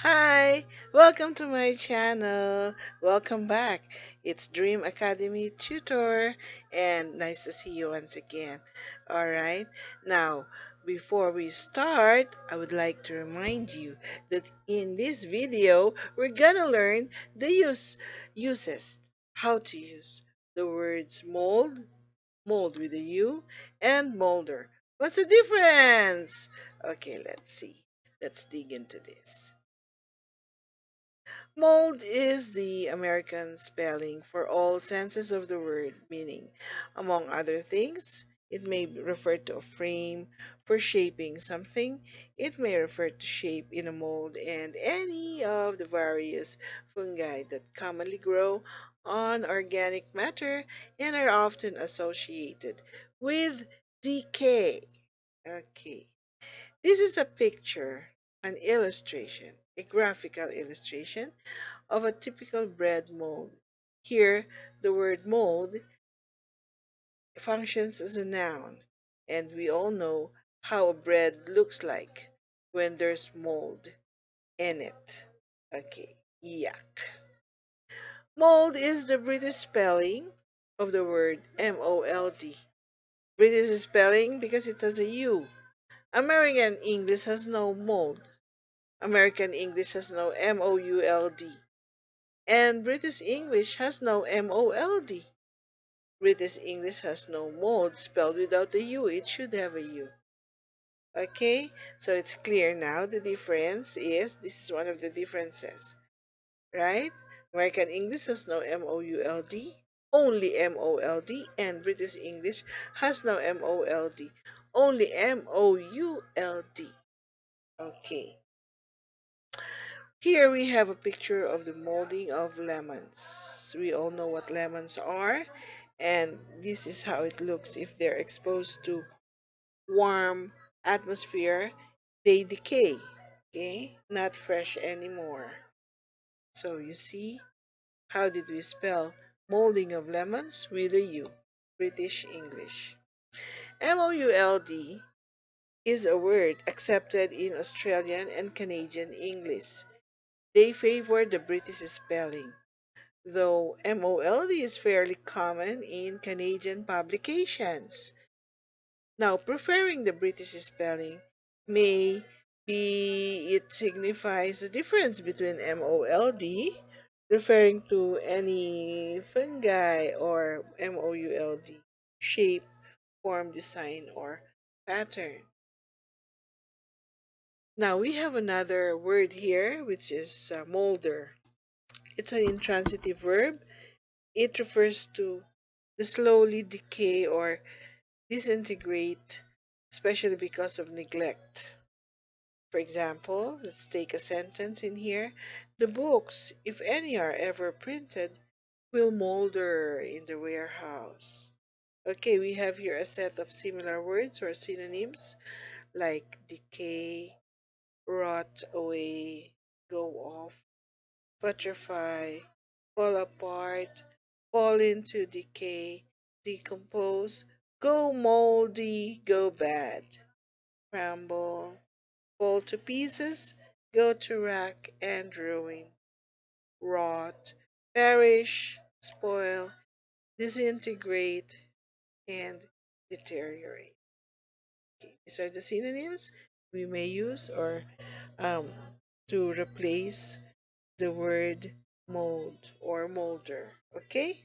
Hi, welcome to my channel. Welcome back. It's Dream Academy Tutor, and nice to see you once again. All right, now before we start, I would like to remind you that in this video, we're gonna learn the uses, how to use the words mold with a U, and molder. What's the difference? Okay, let's see. Let's dig into this. Mold is the American spelling for all senses of the word, meaning, among other things, it may refer to a frame for shaping something. It may refer to shape in a mold and any of the various fungi that commonly grow on organic matter and are often associated with decay. Okay. This is a picture, an illustration, a graphical illustration of a typical bread mold. Here, the word mold functions as a noun, and we all know how a bread looks like when there's mold in it. Okay, yuck. Mold is the British spelling of the word MOLD. British spelling because it has a U. American English has no mold. American English has no MOULD. And British English has no MOLD. British English has no mold spelled without a U. It should have a U. Okay, so it's clear now. The difference is this is one of the differences, right? American English has no MOULD, only MOLD, and British English has no MOLD, only MOULD. Okay, here we have a picture of the molding of lemons. We all know what lemons are, and this is how it looks if they're exposed to warm atmosphere. They decay, okay? Not fresh anymore. So you see, how did we spell molding of lemons? With a U, British English. MOULD is a word accepted in Australian and Canadian English. They favor the British spelling, though MOLD is fairly common in Canadian publications. Now, preferring the British spelling may be it signifies the difference between MOLD, referring to any fungi, or MOULD, shape, form, design, or pattern. Now, we have another word here, which is molder. It's an intransitive verb. It refers to the slowly decay or disintegrate, especially because of neglect. For example, let's take a sentence in here. The books, if any are ever printed, will molder in the warehouse. Okay, we have here a set of similar words or synonyms like decay, rot away, go off, putrefy, fall apart, fall into decay, decompose, go moldy, go bad, crumble, fall to pieces, go to rack and ruin, rot, perish, spoil, disintegrate, and deteriorate. Okay, these are the synonyms we may use or um, to replace the word mold or molder. Okay?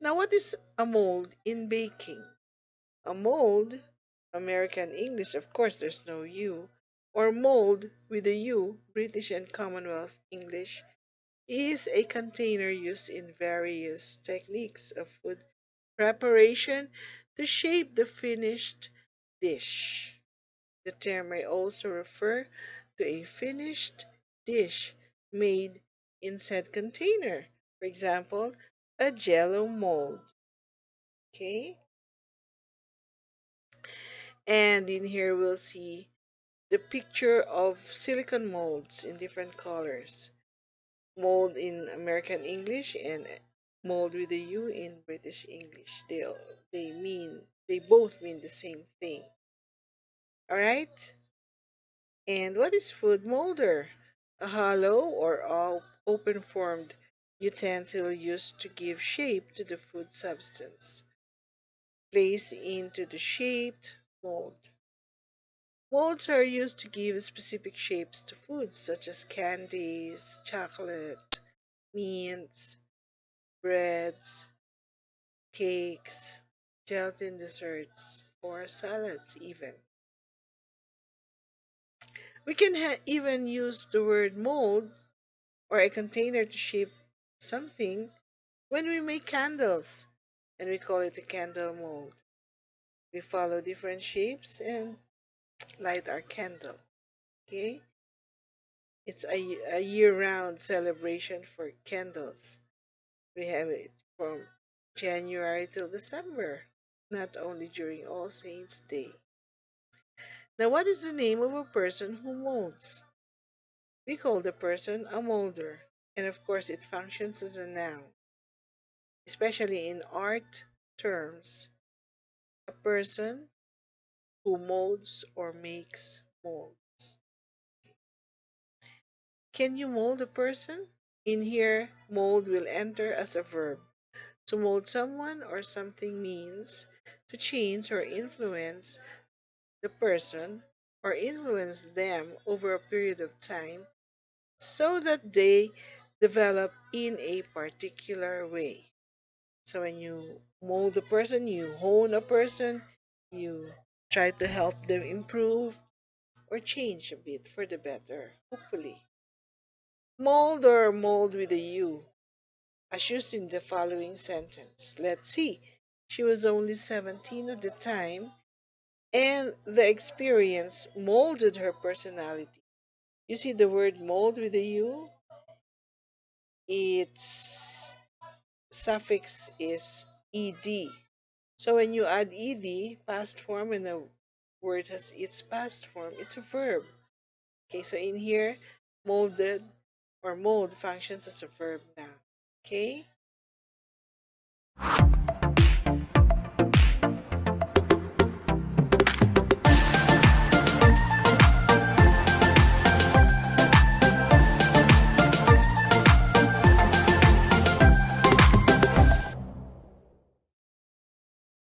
Now, what is a mold in baking? A mold, American English, of course, there's no U, or mold with a U, British and Commonwealth English, is a container used in various techniques of food preparation to shape the finished dish. The term may also refer to a finished dish made in said container. For example, a jello mold. Okay? And in here we'll see the picture of silicone molds in different colors. Mold in American English and mold with a U in British English. They both mean the same thing. All right? And what is food molder? A hollow or open formed utensil used to give shape to the food substance, placed into the shaped mold. Molds are used to give specific shapes to foods such as candies, chocolate, mints, breads, cakes, gelatin desserts, or salads, even. We can even use the word mold or a container to shape something when we make candles, and we call it a candle mold. We follow different shapes and light our candle. Okay? It's a year round celebration for candles. We have it from January till December, not only during All Saints' Day. Now, what is the name of a person who molds? We call the person a molder, and of course, it functions as a noun, especially in art terms. A person who molds or makes molds. Can you mold a person? In here, mold will enter as a verb. To mold someone or something means to change or influence the person or influence them over a period of time so that they develop in a particular way. So when you mold a person, you hone a person, you try to help them improve or change a bit for the better, hopefully. Mold or mold with a U, as used in the following sentence. Let's see. She was only 17 at the time, and the experience molded her personality. You see the word mold with a U? Its suffix is ed. So when you add ed, past form, and a word has its past form, it's a verb. Okay, so in here, molded or mold functions as a verb now. Okay?